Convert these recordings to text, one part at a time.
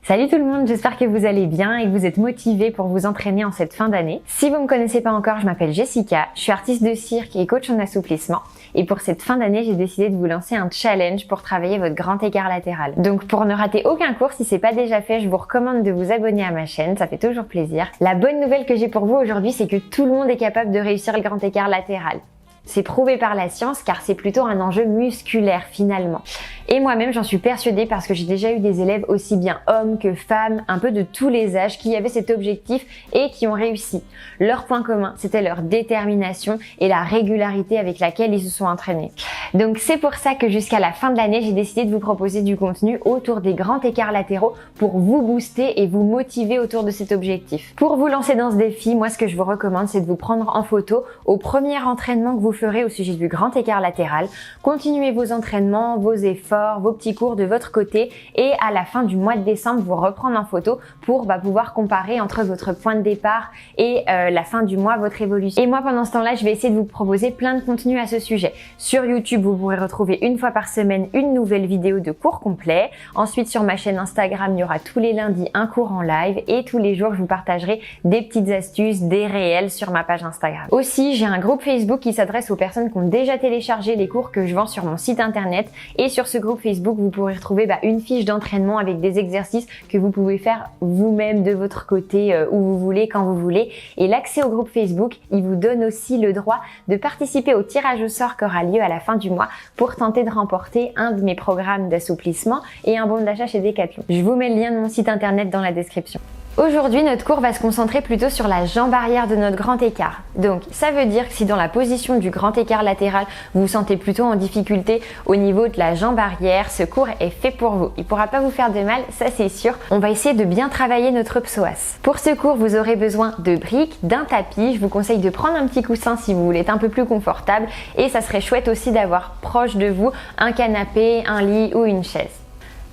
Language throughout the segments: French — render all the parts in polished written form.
Salut tout le monde, j'espère que vous allez bien et que vous êtes motivés pour vous entraîner en cette fin d'année. Si vous ne me connaissez pas encore, je m'appelle Jessica, je suis artiste de cirque et coach en assouplissement. Et pour cette fin d'année, j'ai décidé de vous lancer un challenge pour travailler votre grand écart latéral. Donc pour ne rater aucun cours, si c'est pas déjà fait, je vous recommande de vous abonner à ma chaîne, ça fait toujours plaisir. La bonne nouvelle que j'ai pour vous aujourd'hui, c'est que tout le monde est capable de réussir le grand écart latéral. C'est prouvé par la science car c'est plutôt un enjeu musculaire finalement. Et moi-même j'en suis persuadée parce que j'ai déjà eu des élèves aussi bien hommes que femmes, un peu de tous les âges qui avaient cet objectif et qui ont réussi. Leur point commun, c'était leur détermination et la régularité avec laquelle ils se sont entraînés. Donc c'est pour ça que jusqu'à la fin de l'année, j'ai décidé de vous proposer du contenu autour des grands écarts latéraux pour vous booster et vous motiver autour de cet objectif. Pour vous lancer dans ce défi, moi ce que je vous recommande, c'est de vous prendre en photo au premier entraînement que vous ferez au sujet du grand écart latéral. Continuez vos entraînements, vos efforts, vos petits cours de votre côté et à la fin du mois de décembre, vous reprendre en photo pour pouvoir comparer entre votre point de départ et la fin du mois, votre évolution. Et moi, pendant ce temps-là, je vais essayer de vous proposer plein de contenus à ce sujet. Sur YouTube, vous pourrez retrouver une fois par semaine une nouvelle vidéo de cours complet. Ensuite, sur ma chaîne Instagram, il y aura tous les lundis un cours en live et tous les jours, je vous partagerai des petites astuces, des réels sur ma page Instagram. Aussi, j'ai un groupe Facebook qui s'adresse aux personnes qui ont déjà téléchargé les cours que je vends sur mon site internet et sur ce groupe Facebook, vous pourrez retrouver une fiche d'entraînement avec des exercices que vous pouvez faire vous-même de votre côté où vous voulez, quand vous voulez. Et l'accès au groupe Facebook, il vous donne aussi le droit de participer au tirage au sort qui aura lieu à la fin du mois pour tenter de remporter un de mes programmes d'assouplissement et un bon d'achat chez Decathlon. Je vous mets le lien de mon site internet dans la description. Aujourd'hui, notre cours va se concentrer plutôt sur la jambe arrière de notre grand écart. Donc, ça veut dire que si dans la position du grand écart latéral, vous vous sentez plutôt en difficulté au niveau de la jambe arrière, ce cours est fait pour vous. Il ne pourra pas vous faire de mal, ça c'est sûr. On va essayer de bien travailler notre psoas. Pour ce cours, vous aurez besoin de briques, d'un tapis. Je vous conseille de prendre un petit coussin si vous voulez être un peu plus confortable. Et ça serait chouette aussi d'avoir proche de vous un canapé, un lit ou une chaise.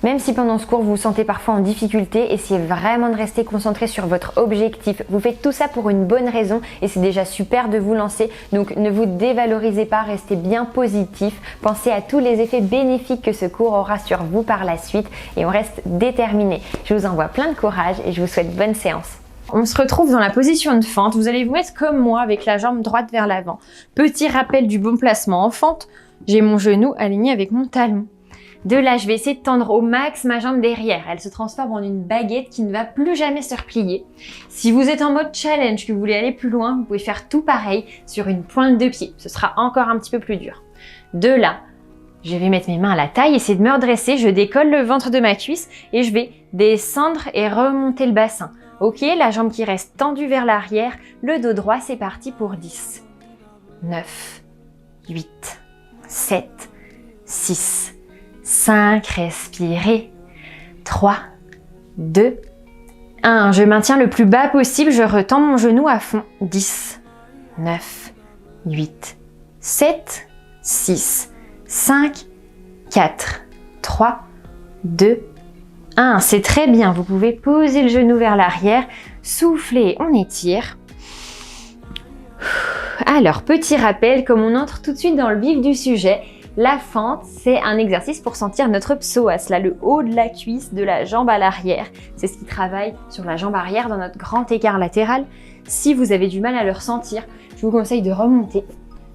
Même si pendant ce cours vous vous sentez parfois en difficulté, essayez vraiment de rester concentré sur votre objectif. Vous faites tout ça pour une bonne raison et c'est déjà super de vous lancer. Donc ne vous dévalorisez pas, restez bien positif. Pensez à tous les effets bénéfiques que ce cours aura sur vous par la suite et on reste déterminé. Je vous envoie plein de courage et je vous souhaite bonne séance. On se retrouve dans la position de fente. Vous allez vous mettre comme moi avec la jambe droite vers l'avant. Petit rappel du bon placement en fente. J'ai mon genou aligné avec mon talon. De là, je vais essayer de tendre au max ma jambe derrière. Elle se transforme en une baguette qui ne va plus jamais se replier. Si vous êtes en mode challenge, que vous voulez aller plus loin, vous pouvez faire tout pareil sur une pointe de pied. Ce sera encore un petit peu plus dur. De là, je vais mettre mes mains à la taille, essayer de me redresser. Je décolle le ventre de ma cuisse et je vais descendre et remonter le bassin. Ok, la jambe qui reste tendue vers l'arrière. Le dos droit, c'est parti pour 10, 9, 8, 7, 6, 5, respirez, 3, 2, 1. Je maintiens le plus bas possible, je retends mon genou à fond. 10, 9, 8, 7, 6, 5, 4, 3, 2, 1. C'est très bien, vous pouvez poser le genou vers l'arrière, souffler, on étire. Alors, petit rappel, comme on entre tout de suite dans le vif du sujet, la fente, c'est un exercice pour sentir notre psoas, là, le haut de la cuisse, de la jambe à l'arrière. C'est ce qui travaille sur la jambe arrière dans notre grand écart latéral. Si vous avez du mal à le ressentir, je vous conseille de remonter.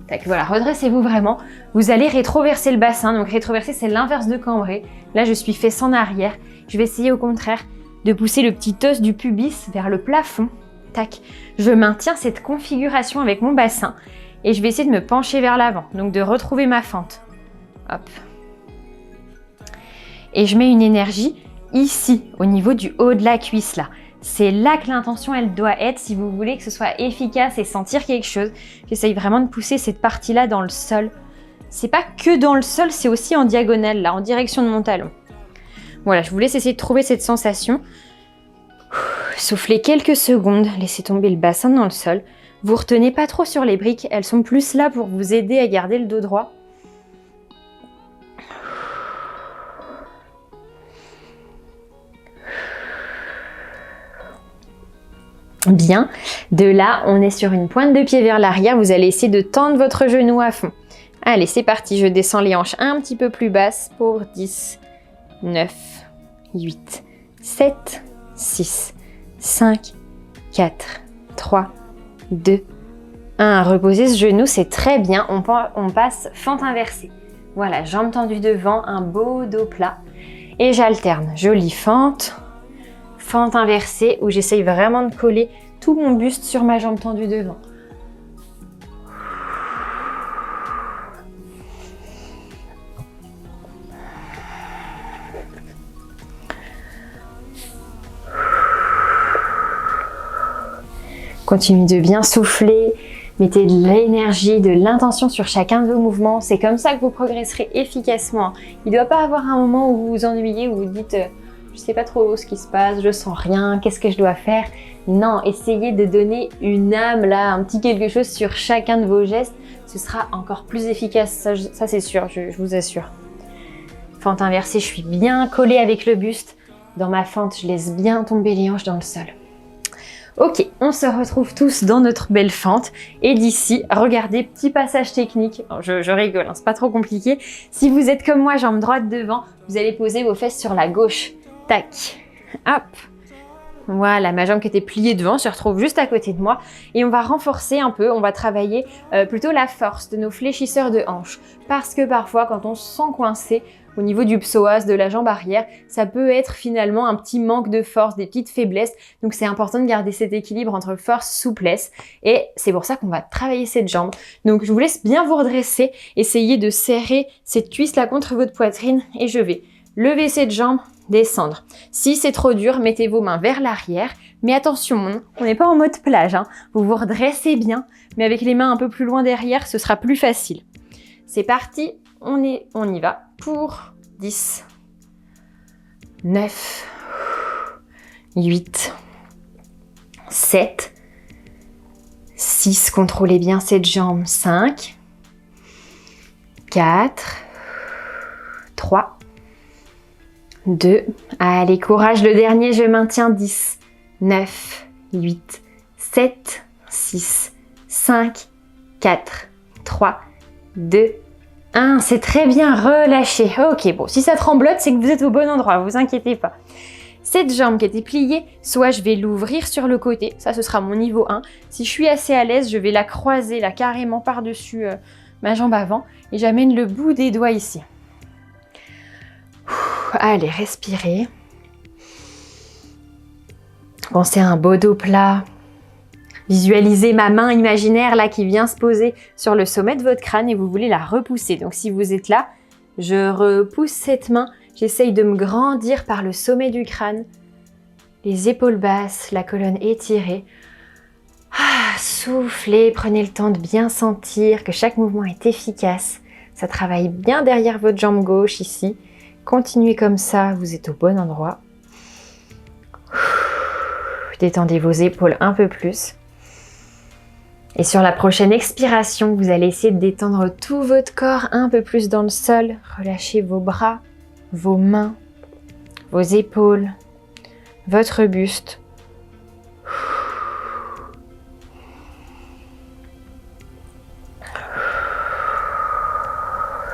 Tac, voilà, redressez-vous vraiment. Vous allez rétroverser le bassin. Donc rétroverser, c'est l'inverse de cambrer. Là, je suis fesse en arrière. Je vais essayer au contraire de pousser le petit os du pubis vers le plafond. Tac, je maintiens cette configuration avec mon bassin et je vais essayer de me pencher vers l'avant, donc de retrouver ma fente. Hop. Et je mets une énergie ici, au niveau du haut de la cuisse là. C'est là que l'intention elle doit être si vous voulez que ce soit efficace et sentir quelque chose. J'essaye vraiment de pousser cette partie-là dans le sol. C'est pas que dans le sol, c'est aussi en diagonale là, en direction de mon talon. Voilà, je vous laisse essayer de trouver cette sensation. Soufflez quelques secondes, laissez tomber le bassin dans le sol. Vous retenez pas trop sur les briques, elles sont plus là pour vous aider à garder le dos droit. Bien, de là, on est sur une pointe de pied vers l'arrière. Vous allez essayer de tendre votre genou à fond. Allez, c'est parti, je descends les hanches un petit peu plus basses pour 10, 9, 8, 7, 6, 5, 4, 3, 2, 1. Reposez ce genou, c'est très bien. On passe fente inversée. Voilà, jambes tendues devant, un beau dos plat. Et j'alterne. Jolie fente, fente inversée où j'essaye vraiment de coller tout mon buste sur ma jambe tendue devant. Continuez de bien souffler, mettez de l'énergie, de l'intention sur chacun de vos mouvements. C'est comme ça que vous progresserez efficacement. Il ne doit pas avoir un moment où vous vous ennuyez, où vous dites « je ne sais pas trop ce qui se passe, je sens rien, qu'est-ce que je dois faire ?» Non, essayez de donner une âme, là, un petit quelque chose sur chacun de vos gestes. Ce sera encore plus efficace, ça c'est sûr, je vous assure. Fente inversée, je suis bien collée avec le buste. Dans ma fente, je laisse bien tomber les hanches dans le sol. Ok, on se retrouve tous dans notre belle fente. Et d'ici, regardez, petit passage technique. Je rigole, hein, c'est pas trop compliqué. Si vous êtes comme moi, jambe droite devant, vous allez poser vos fesses sur la gauche. Tac, hop. Voilà, ma jambe qui était pliée devant se retrouve juste à côté de moi. Et on va renforcer un peu, on va travailler plutôt la force de nos fléchisseurs de hanches. Parce que parfois, quand on se sent coincé, au niveau du psoas, de la jambe arrière, ça peut être finalement un petit manque de force, des petites faiblesses. Donc c'est important de garder cet équilibre entre force, souplesse. Et c'est pour ça qu'on va travailler cette jambe. Donc je vous laisse bien vous redresser, essayez de serrer cette cuisse là contre votre poitrine et je vais lever cette jambe, descendre. Si c'est trop dur, mettez vos mains vers l'arrière. Mais attention, on n'est pas en mode plage, hein. Vous vous redressez bien, mais avec les mains un peu plus loin derrière, ce sera plus facile. C'est parti, on y va pour 10, 9, 8, 7, 6, contrôlez bien cette jambe, 5, 4, 3, 2, allez, courage, le dernier, je maintiens, 10, 9, 8, 7, 6, 5, 4, 3, 2, 1, c'est très bien, relâchez. Ok, bon, si ça tremblote, c'est que vous êtes au bon endroit, vous inquiétez pas. Cette jambe qui était pliée, soit je vais l'ouvrir sur le côté, ça ce sera mon niveau 1. Si je suis assez à l'aise, je vais la croiser là carrément par-dessus ma jambe avant et j'amène le bout des doigts ici. Allez, respirez. Pensez à un beau dos plat. Visualisez ma main imaginaire là qui vient se poser sur le sommet de votre crâne et vous voulez la repousser. Donc si vous êtes là, je repousse cette main. J'essaye de me grandir par le sommet du crâne. Les épaules basses, la colonne étirée. Soufflez, prenez le temps de bien sentir que chaque mouvement est efficace. Ça travaille bien derrière votre jambe gauche ici. Continuez comme ça, vous êtes au bon endroit. Détendez vos épaules un peu plus. Et sur la prochaine expiration, vous allez essayer de détendre tout votre corps un peu plus dans le sol. Relâchez vos bras, vos mains, vos épaules, votre buste.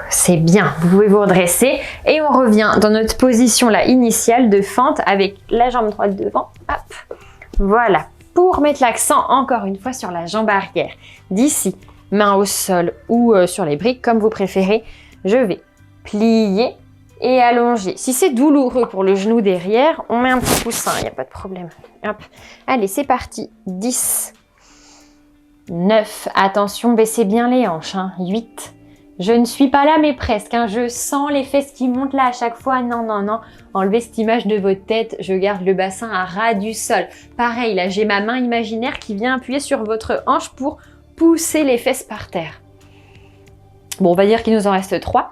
C'est bien, vous pouvez vous redresser et on revient dans notre position là initiale de fente avec la jambe droite devant. Hop, voilà. Pour mettre l'accent encore une fois sur la jambe arrière. D'ici, main au sol ou sur les briques comme vous préférez, je vais plier et allonger. Si c'est douloureux pour le genou derrière, on met un petit coussin, il n'y a pas de problème. Hop. Allez, c'est parti. 10, 9, attention, baissez bien les hanches. 8, je ne suis pas là mais presque. Je sens les fesses qui montent là à chaque fois. Non, non, non. Enlevez cette image de votre tête. Je garde le bassin à ras du sol. Pareil, là, j'ai ma main imaginaire qui vient appuyer sur votre hanche pour pousser les fesses par terre. Bon, on va dire qu'il nous en reste 3.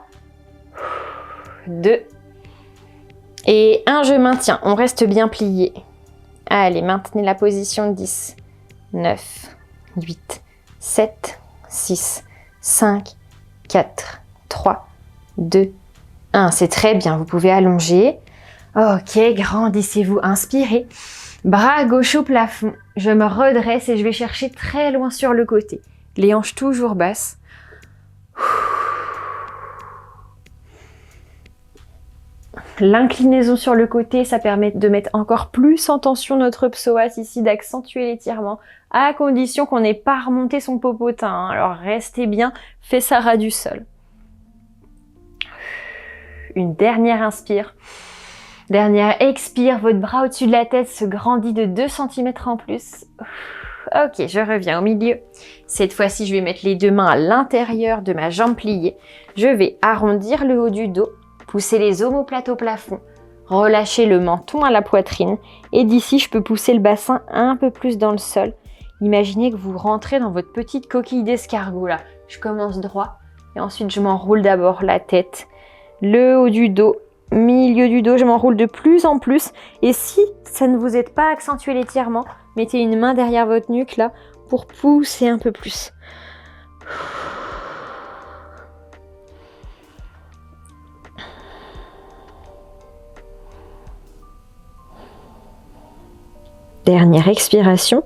2. Et 1, je maintiens. On reste bien plié. Allez, maintenez la position. 10, 9, 8, 7, 6, 5, 4, 3, 2, 1. C'est très bien, vous pouvez allonger. Ok, grandissez-vous, inspirez. Bras gauche au plafond. Je me redresse et je vais chercher très loin sur le côté. Les hanches toujours basses. L'inclinaison sur le côté, ça permet de mettre encore plus en tension notre psoas ici, d'accentuer l'étirement, à condition qu'on n'ait pas remonté son popotin, hein. Alors restez bien, fais ça ras du sol. Une dernière inspire. Dernière expire, votre bras au-dessus de la tête se grandit de 2 cm en plus. Ok, je reviens au milieu. Cette fois-ci, je vais mettre les 2 mains à l'intérieur de ma jambe pliée. Je vais arrondir le haut du dos, pousser les omoplates au plafond, relâcher le menton à la poitrine. Et d'ici, je peux pousser le bassin un peu plus dans le sol. Imaginez que vous rentrez dans votre petite coquille d'escargot là. Je commence droit et ensuite je m'enroule d'abord la tête, le haut du dos, milieu du dos, je m'enroule de plus en plus. Et si ça ne vous aide pas à accentuer l'étirement, mettez une main derrière votre nuque là pour pousser un peu plus. Dernière expiration.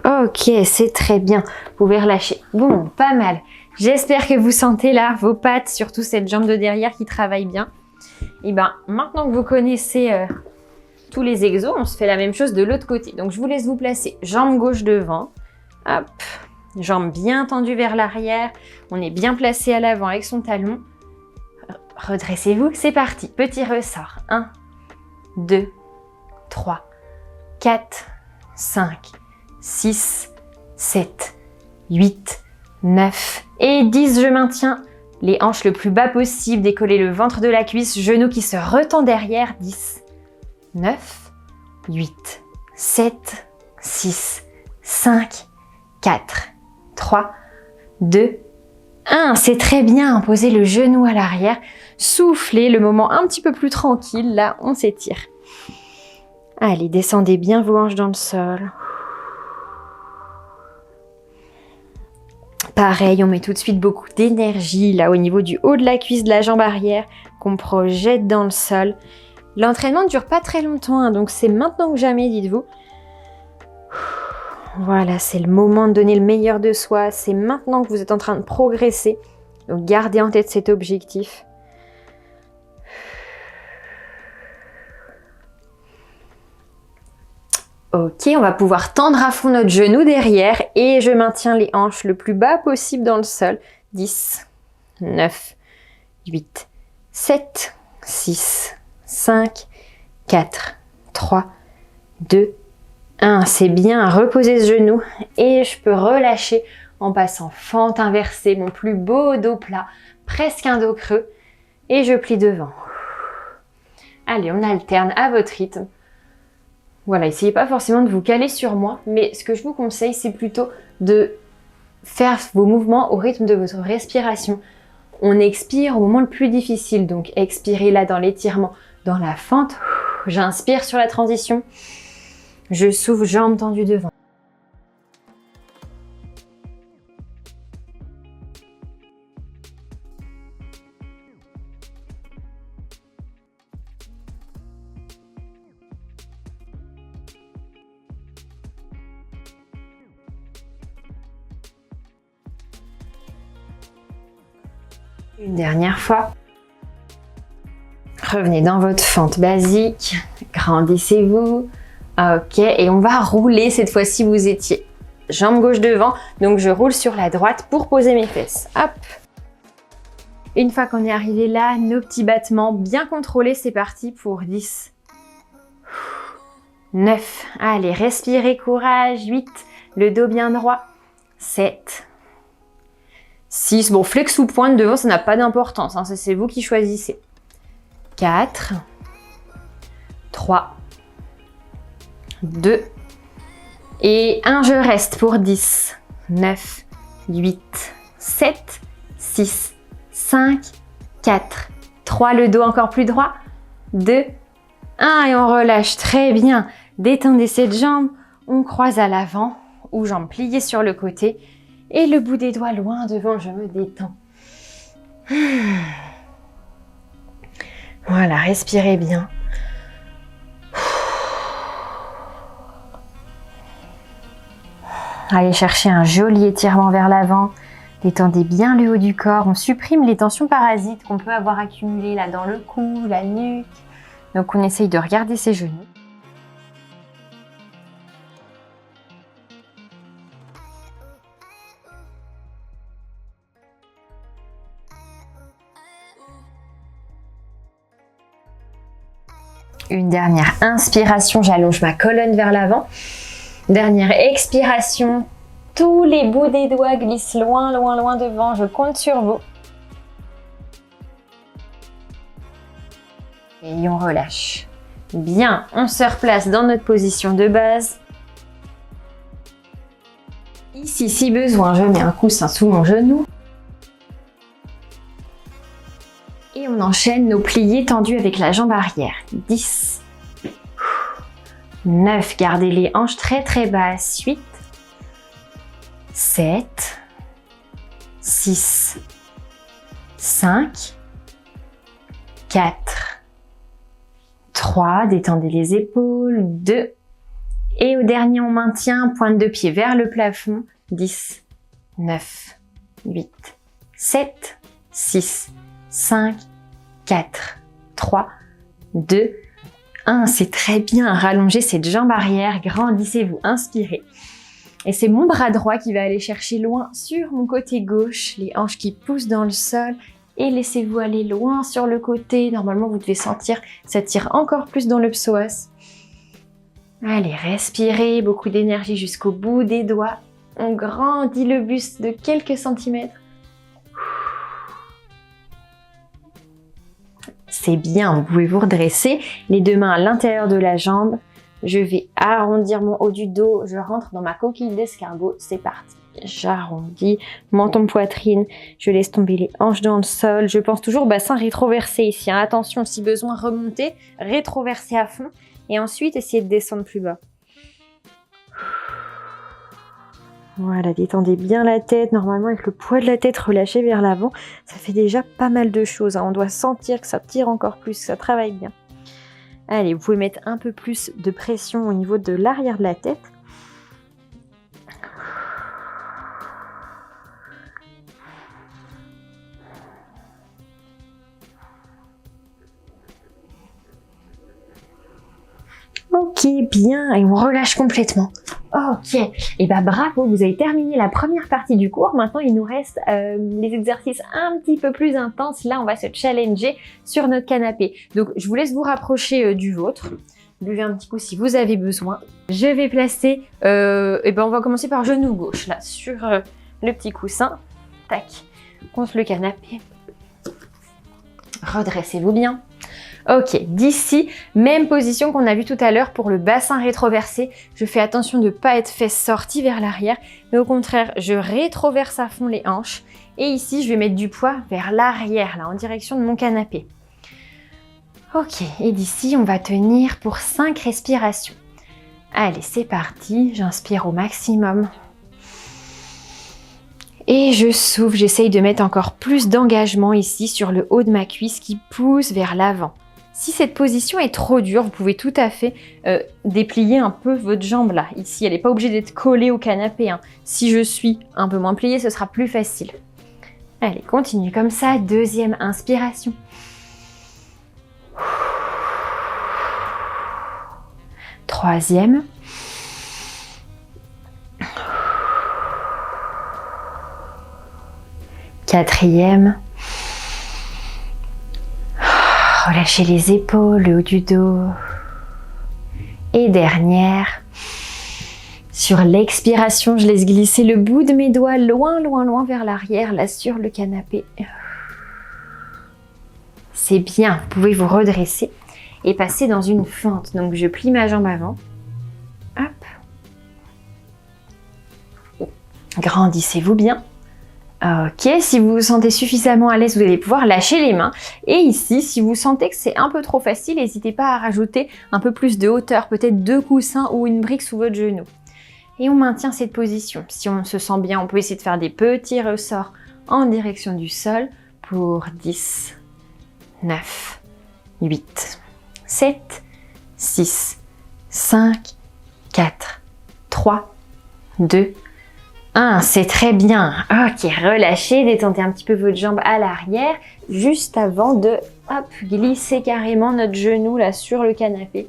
Ok, c'est très bien. Vous pouvez relâcher. Bon, pas mal. J'espère que vous sentez là vos pattes, surtout cette jambe de derrière qui travaille bien. Et bien, maintenant que vous connaissez tous les exos, on se fait la même chose de l'autre côté. Donc, je vous laisse vous placer jambe gauche devant. Hop, jambe bien tendue vers l'arrière. On est bien placé à l'avant avec son talon. Redressez-vous, c'est parti. Petit ressort. 1, 2, 3, 4, 5, 6, 7, 8, 9 et 10. Je maintiens les hanches le plus bas possible, décoller le ventre de la cuisse, genou qui se retend derrière. 10, 9, 8, 7, 6, 5, 4, 3, 2, 1. C'est très bien. Posez le genou à l'arrière. Soufflez, le moment un petit peu plus tranquille. Là, on s'étire. Allez, descendez bien vos hanches dans le sol. Pareil, on met tout de suite beaucoup d'énergie là au niveau du haut de la cuisse, de la jambe arrière, qu'on projette dans le sol. L'entraînement ne dure pas très longtemps, hein, donc c'est maintenant ou jamais, dites-vous. Voilà, c'est le moment de donner le meilleur de soi. C'est maintenant que vous êtes en train de progresser. Donc gardez en tête cet objectif. Ok, on va pouvoir tendre à fond notre genou derrière et je maintiens les hanches le plus bas possible dans le sol. 10, 9, 8, 7, 6, 5, 4, 3, 2, 1. C'est bien, reposez ce genou et je peux relâcher en passant fente inversée, mon plus beau dos plat, presque un dos creux et je plie devant. Allez, on alterne à votre rythme. Voilà, essayez pas forcément de vous caler sur moi, mais ce que je vous conseille, c'est plutôt de faire vos mouvements au rythme de votre respiration. On expire au moment le plus difficile, donc expirez là dans l'étirement, dans la fente. J'inspire sur la transition. Je souffle, jambes tendues devant. Une dernière fois. Revenez dans votre fente basique. Grandissez-vous. Ok, et on va rouler cette fois-ci. Vous étiez jambe gauche devant, donc je roule sur la droite pour poser mes fesses. Hop. Une fois qu'on est arrivé là, nos petits battements bien contrôlés, c'est parti pour 10, 9, allez, respirez, courage, 8, le dos bien droit, 7, 6, bon, flex ou pointe devant, ça n'a pas d'importance, hein, c'est vous qui choisissez. 4, 3, 2, et 1, je reste pour 10, 9, 8, 7, 6, 5, 4, 3, le dos encore plus droit, 2, 1, et on relâche, très bien. Détendez cette jambe, on croise à l'avant, ou jambes pliées sur le côté, et le bout des doigts loin devant, je me détends. Voilà, respirez bien. Allez chercher un joli étirement vers l'avant, Détendez bien le haut du corps. On supprime les tensions parasites qu'on peut avoir accumulées là dans le cou, la nuque. Donc on essaye de regarder ses genoux. Une dernière inspiration, j'allonge ma colonne vers l'avant. Dernière expiration, tous les bouts des doigts glissent loin, loin, loin devant. Je compte sur vous. Et on relâche. Bien, on se replace dans notre position de base. Ici, si besoin, je mets un coussin sous mon genou. Et on enchaîne nos pliés tendus avec la jambe arrière. 10, 9, gardez les hanches très très basses. 8, 7, 6, 5, 4, 3, détendez les épaules. 2, et au dernier on maintient, pointe de pied vers le plafond. 10, 9, 8, 7, 6, 5, 4, 3, 2, 1. C'est très bien. Rallongez cette jambe arrière, grandissez-vous, inspirez. Et c'est mon bras droit qui va aller chercher loin sur mon côté gauche, les hanches qui poussent dans le sol et laissez-vous aller loin sur le côté. Normalement, vous devez sentir, ça tire encore plus dans le psoas. Allez, respirez, beaucoup d'énergie jusqu'au bout des doigts. On grandit le buste de quelques centimètres. C'est bien, vous pouvez vous redresser, les deux mains à l'intérieur de la jambe. Je vais arrondir mon haut du dos, je rentre dans ma coquille d'escargot, c'est parti. J'arrondis, menton poitrine, je laisse tomber les hanches dans le sol. Je pense toujours bassin rétroversé ici. Hein. Attention, si besoin, remonter, rétroverser à fond et ensuite essayer de descendre plus bas. Voilà, détendez bien la tête. Normalement, avec le poids de la tête relâché vers l'avant, ça fait déjà pas mal de choses. Hein. On doit sentir que ça tire encore plus, que ça travaille bien. Allez, vous pouvez mettre un peu plus de pression au niveau de l'arrière de la tête. Ok, bien, et on relâche complètement. Ok, et bah bravo, vous avez terminé la première partie du cours. Maintenant, il nous reste les exercices un petit peu plus intenses. Là, on va se challenger sur notre canapé. Donc, je vous laisse vous rapprocher du vôtre. Buvez un petit coup si vous avez besoin. Je vais placer, et ben on va commencer par genou gauche, là, sur le petit coussin. Tac, contre le canapé. Redressez-vous bien. Ok, d'ici, même position qu'on a vu tout à l'heure pour le bassin rétroversé. Je fais attention de ne pas être fesses sorties vers l'arrière, mais au contraire, je rétroverse à fond les hanches. Et ici, je vais mettre du poids vers l'arrière, là, en direction de mon canapé. Ok, et d'ici, on va tenir pour 5 respirations. Allez, c'est parti, j'inspire au maximum. Et je souffle, j'essaye de mettre encore plus d'engagement ici sur le haut de ma cuisse qui pousse vers l'avant. Si cette position est trop dure, vous pouvez tout à fait déplier un peu votre jambe là. Ici, elle n'est pas obligée d'être collée au canapé. Hein. Si je suis un peu moins pliée, ce sera plus facile. Allez, continue comme ça. Deuxième inspiration. Troisième. Quatrième. Relâchez les épaules, le haut du dos. Et dernière. Sur l'expiration, je laisse glisser le bout de mes doigts loin, loin, loin vers l'arrière, là sur le canapé. C'est bien, vous pouvez vous redresser et passer dans une fente. Donc je plie ma jambe avant. Hop. Grandissez-vous bien. Ok, si vous vous sentez suffisamment à l'aise, vous allez pouvoir lâcher les mains. Et ici, si vous sentez que c'est un peu trop facile, n'hésitez pas à rajouter un peu plus de hauteur, peut-être 2 coussins ou une brique sous votre genou. Et on maintient cette position. Si on se sent bien, on peut essayer de faire des petits ressorts en direction du sol pour 10, 9, 8, 7, 6, 5, 4, 3, 2, C'est très bien. Ok, relâchez, détendez un petit peu votre jambe à l'arrière, juste avant de glisser carrément notre genou là sur le canapé.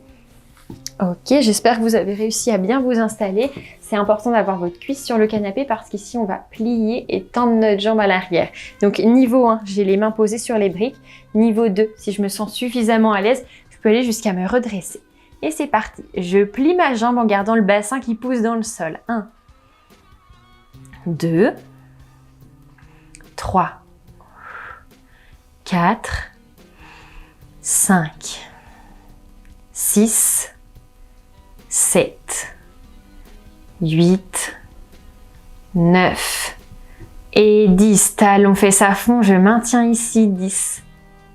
Ok, j'espère que vous avez réussi à bien vous installer. C'est important d'avoir votre cuisse sur le canapé parce qu'ici, on va plier et tendre notre jambe à l'arrière. Donc, niveau 1, j'ai les mains posées sur les briques. Niveau 2, si je me sens suffisamment à l'aise, je peux aller jusqu'à me redresser. Et c'est parti. Je plie ma jambe en gardant le bassin qui pousse dans le sol. 1, 2, 3, 4, 5, 6, 7, 8, 9 et 10. Talons fesses à fond, je maintiens ici. 10,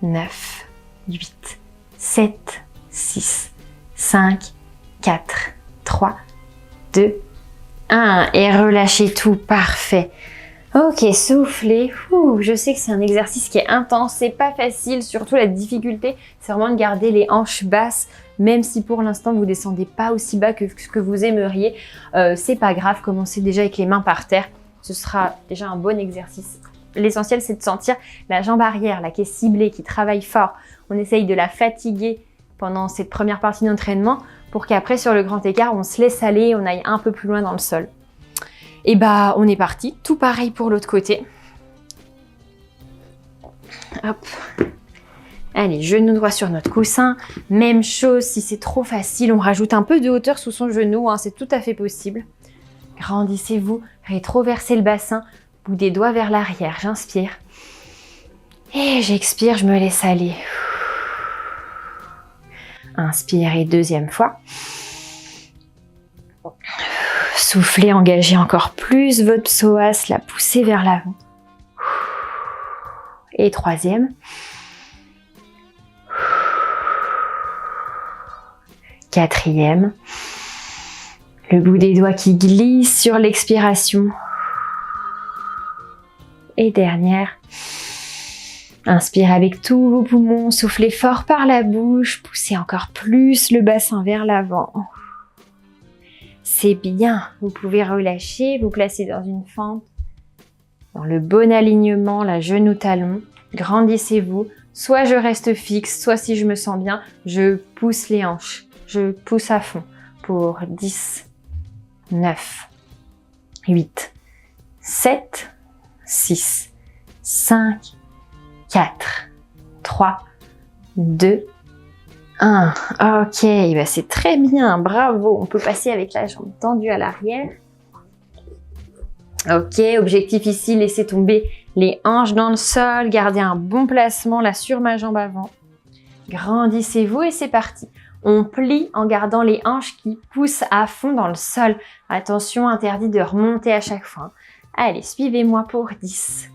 9, 8, 7, 6, 5, 4, 3, 2, 1. Et relâchez tout, parfait. Ok, soufflez. Je sais que c'est un exercice qui est intense, c'est pas facile, surtout la difficulté, c'est vraiment de garder les hanches basses, même si pour l'instant vous descendez pas aussi bas que ce que vous aimeriez. C'est pas grave, commencez déjà avec les mains par terre, ce sera déjà un bon exercice. L'essentiel, c'est de sentir la jambe arrière, là, qui est ciblée, qui travaille fort. On essaye de la fatiguer pendant cette première partie d'entraînement pour qu'après, sur le grand écart, on se laisse aller, on aille un peu plus loin dans le sol. Et on est parti. Tout pareil pour l'autre côté. Hop. Allez, genou droit sur notre coussin. Même chose, si c'est trop facile, on rajoute un peu de hauteur sous son genou. C'est tout à fait possible. Grandissez-vous, rétroversez le bassin, bout des doigts vers l'arrière. J'inspire. Et j'expire, je me laisse aller. Inspire et deuxième fois. Soufflez, engagez encore plus votre psoas, la poussez vers l'avant. Et troisième. Quatrième. Le bout des doigts qui glisse sur l'expiration. Et dernière. Inspire avec tous vos poumons, soufflez fort par la bouche, poussez encore plus le bassin vers l'avant. C'est bien, vous pouvez relâcher, vous placer dans une fente, dans le bon alignement, la genou-talon. Grandissez-vous, soit je reste fixe, soit si je me sens bien, je pousse les hanches. Je pousse à fond pour 10, 9, 8, 7, 6, 5, 4, 3, 2, 1. Ok, c'est très bien, bravo. On peut passer avec la jambe tendue à l'arrière. Ok, objectif ici, laissez tomber les hanches dans le sol, gardez un bon placement là sur ma jambe avant. Grandissez-vous et c'est parti. On plie en gardant les hanches qui poussent à fond dans le sol. Attention, interdit de remonter à chaque fois. Allez, suivez-moi pour 10,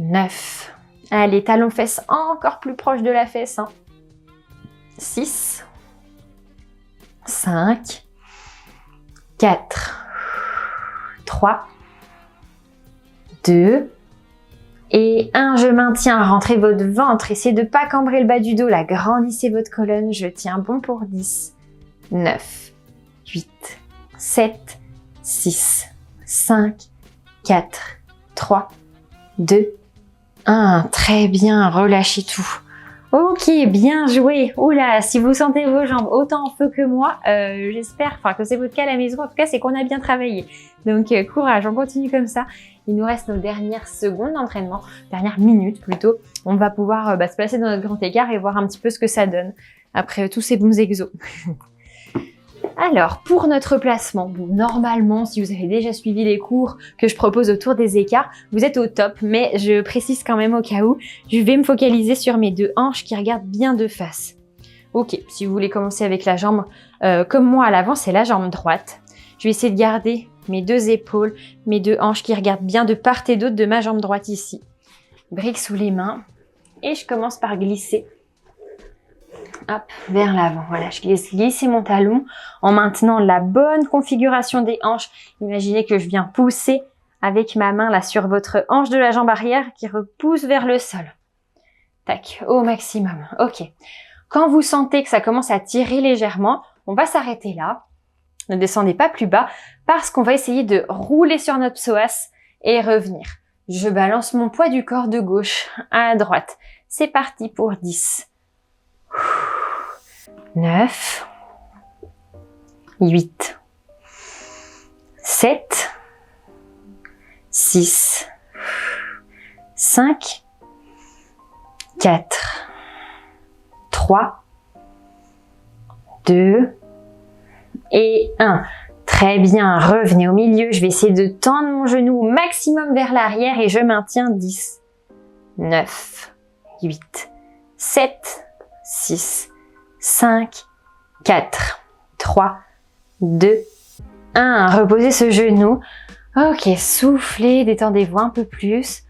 9. Allez, talons fesses encore plus proche de la fesse. 6, 5, 4, 3, 2 et 1. Je maintiens. Rentrez votre ventre. Essayez de ne pas cambrer le bas du dos. Là, grandissez votre colonne. Je tiens bon pour 10, 9, 8, 7, 6, 5, 4, 3, 2, 1. Très bien. Relâchez tout. Ok, bien joué. Oula, si vous sentez vos jambes autant en feu que moi, j'espère que c'est votre cas à la maison. En tout cas, c'est qu'on a bien travaillé. Donc, courage, on continue comme ça. Il nous reste nos dernières secondes d'entraînement, dernières minutes plutôt. On va pouvoir se placer dans notre grand écart et voir un petit peu ce que ça donne après tous ces bons exos. Alors, pour notre placement, normalement, si vous avez déjà suivi les cours que je propose autour des écarts, vous êtes au top, mais je précise quand même au cas où, je vais me focaliser sur mes deux hanches qui regardent bien de face. Ok, si vous voulez commencer avec la jambe, comme moi à l'avant, c'est la jambe droite. Je vais essayer de garder mes deux épaules, mes deux hanches qui regardent bien de part et d'autre de ma jambe droite ici. Briques sous les mains, et je commence par glisser. Hop, vers l'avant. Voilà, je laisse glisser mon talon en maintenant la bonne configuration des hanches. Imaginez que je viens pousser avec ma main là sur votre hanche de la jambe arrière qui repousse vers le sol. Tac, au maximum. Ok. Quand vous sentez que ça commence à tirer légèrement, on va s'arrêter là. Ne descendez pas plus bas parce qu'on va essayer de rouler sur notre psoas et revenir. Je balance mon poids du corps de gauche à droite. C'est parti pour 10, 9, 8, 7, 6, 5, 4, 3, 2 et 1. Très bien, revenez au milieu. Je vais essayer de tendre mon genou au maximum vers l'arrière et je maintiens 10, 9, 8, 7, 6, 5, 4, 3, 2, 1. Reposez ce genou. Ok, soufflez, détendez-vous un peu plus.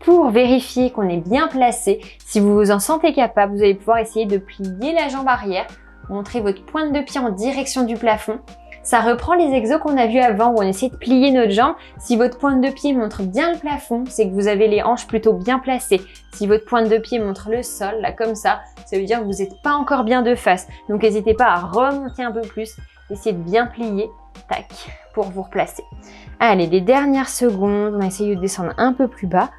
Pour vérifier qu'on est bien placé, si vous vous en sentez capable, vous allez pouvoir essayer de plier la jambe arrière, montrer votre pointe de pied en direction du plafond. Ça reprend les exos qu'on a vus avant où on essaie de plier notre jambe. Si votre pointe de pied montre bien le plafond, c'est que vous avez les hanches plutôt bien placées. Si votre pointe de pied montre le sol, là comme ça veut dire que vous n'êtes pas encore bien de face. Donc n'hésitez pas à remonter un peu plus, essayez de bien plier, tac, pour vous replacer. Allez, les dernières secondes, on va essayer de descendre un peu plus bas.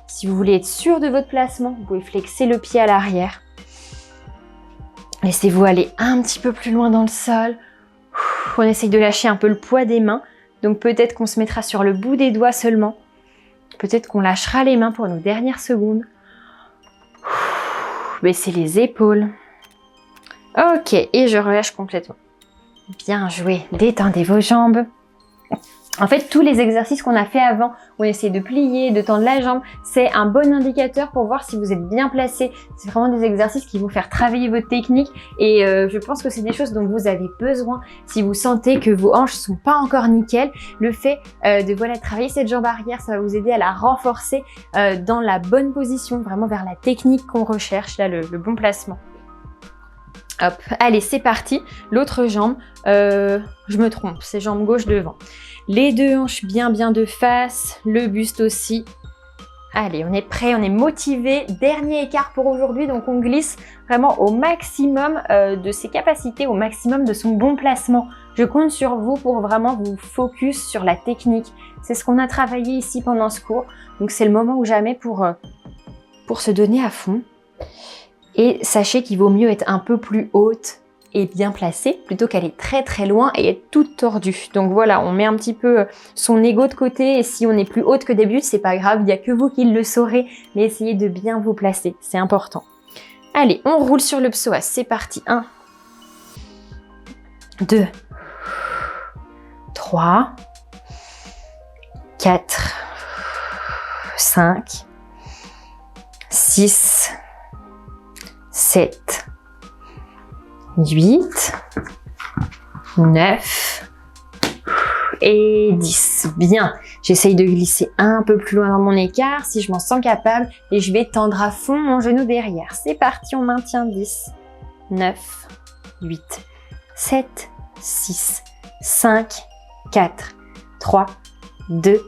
Si vous voulez être sûr de votre placement, vous pouvez flexer le pied à l'arrière. Laissez-vous aller un petit peu plus loin dans le sol. On essaye de lâcher un peu le poids des mains. Donc peut-être qu'on se mettra sur le bout des doigts seulement. Peut-être qu'on lâchera les mains pour nos dernières secondes. Baissez les épaules. Ok, et je relâche complètement. Bien joué, détendez vos jambes. En fait, tous les exercices qu'on a fait avant, où on essaie de plier, de tendre la jambe, c'est un bon indicateur pour voir si vous êtes bien placé. C'est vraiment des exercices qui vont faire travailler votre technique et je pense que c'est des choses dont vous avez besoin. Si vous sentez que vos hanches sont pas encore nickel, le fait de travailler cette jambe arrière, ça va vous aider à la renforcer dans la bonne position, vraiment vers la technique qu'on recherche, là le bon placement. Hop, allez, c'est parti. L'autre jambe, je me trompe, c'est jambe gauche devant. Les deux hanches bien de face, le buste aussi. Allez, on est prêt, on est motivé. Dernier écart pour aujourd'hui, donc on glisse vraiment au maximum de ses capacités, au maximum de son bon placement. Je compte sur vous pour vraiment vous focus sur la technique. C'est ce qu'on a travaillé ici pendant ce cours. Donc c'est le moment ou jamais pour se donner à fond. Et sachez qu'il vaut mieux être un peu plus haute et bien placée plutôt qu'aller très loin et être toute tordue. Donc voilà, on met un petit peu son ego de côté et si on est plus haute que d'habitude, c'est pas grave, il n'y a que vous qui le saurez, mais essayez de bien vous placer, c'est important. Allez, on roule sur le psoas, c'est parti. 1, 2, 3, 4, 5, 6, 7, 8, 9 et 10. Bien, j'essaye de glisser un peu plus loin dans mon écart si je m'en sens capable et je vais tendre à fond mon genou derrière. C'est parti, on maintient 10, 9, 8, 7, 6, 5, 4, 3, 2,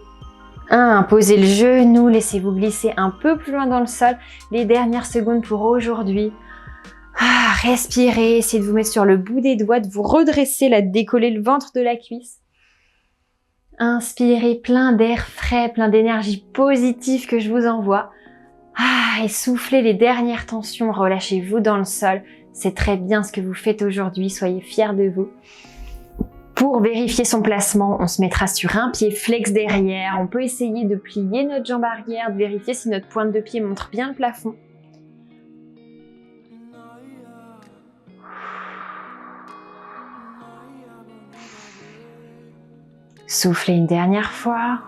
1. Posez le genou, laissez-vous glisser un peu plus loin dans le sol. Les dernières secondes pour aujourd'hui. Respirez, essayez de vous mettre sur le bout des doigts, de vous redresser, là, de décoller le ventre de la cuisse. Inspirez plein d'air frais, plein d'énergie positive que je vous envoie. Et soufflez les dernières tensions, relâchez-vous dans le sol. C'est très bien ce que vous faites aujourd'hui, soyez fiers de vous. Pour vérifier son placement, on se mettra sur un pied flex derrière. On peut essayer de plier notre jambe arrière, de vérifier si notre pointe de pied montre bien le plafond. Soufflez une dernière fois.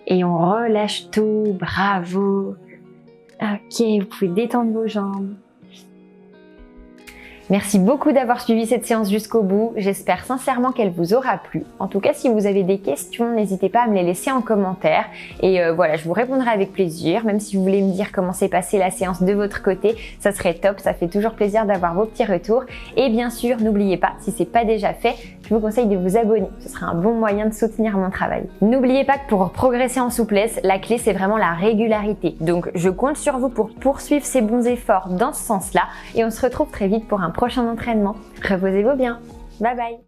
Et on relâche tout, bravo. Ok, vous pouvez détendre vos jambes. Merci beaucoup d'avoir suivi cette séance jusqu'au bout. J'espère sincèrement qu'elle vous aura plu. En tout cas, si vous avez des questions, n'hésitez pas à me les laisser en commentaire. Et voilà, je vous répondrai avec plaisir. Même si vous voulez me dire comment s'est passée la séance de votre côté, ça serait top. Ça fait toujours plaisir d'avoir vos petits retours. Et bien sûr, n'oubliez pas, si c'est pas déjà fait, je vous conseille de vous abonner. Ce sera un bon moyen de soutenir mon travail. N'oubliez pas que pour progresser en souplesse, la clé c'est vraiment la régularité. Donc je compte sur vous pour poursuivre ces bons efforts dans ce sens-là et on se retrouve très vite pour un prochain entraînement. Reposez-vous bien. Bye bye.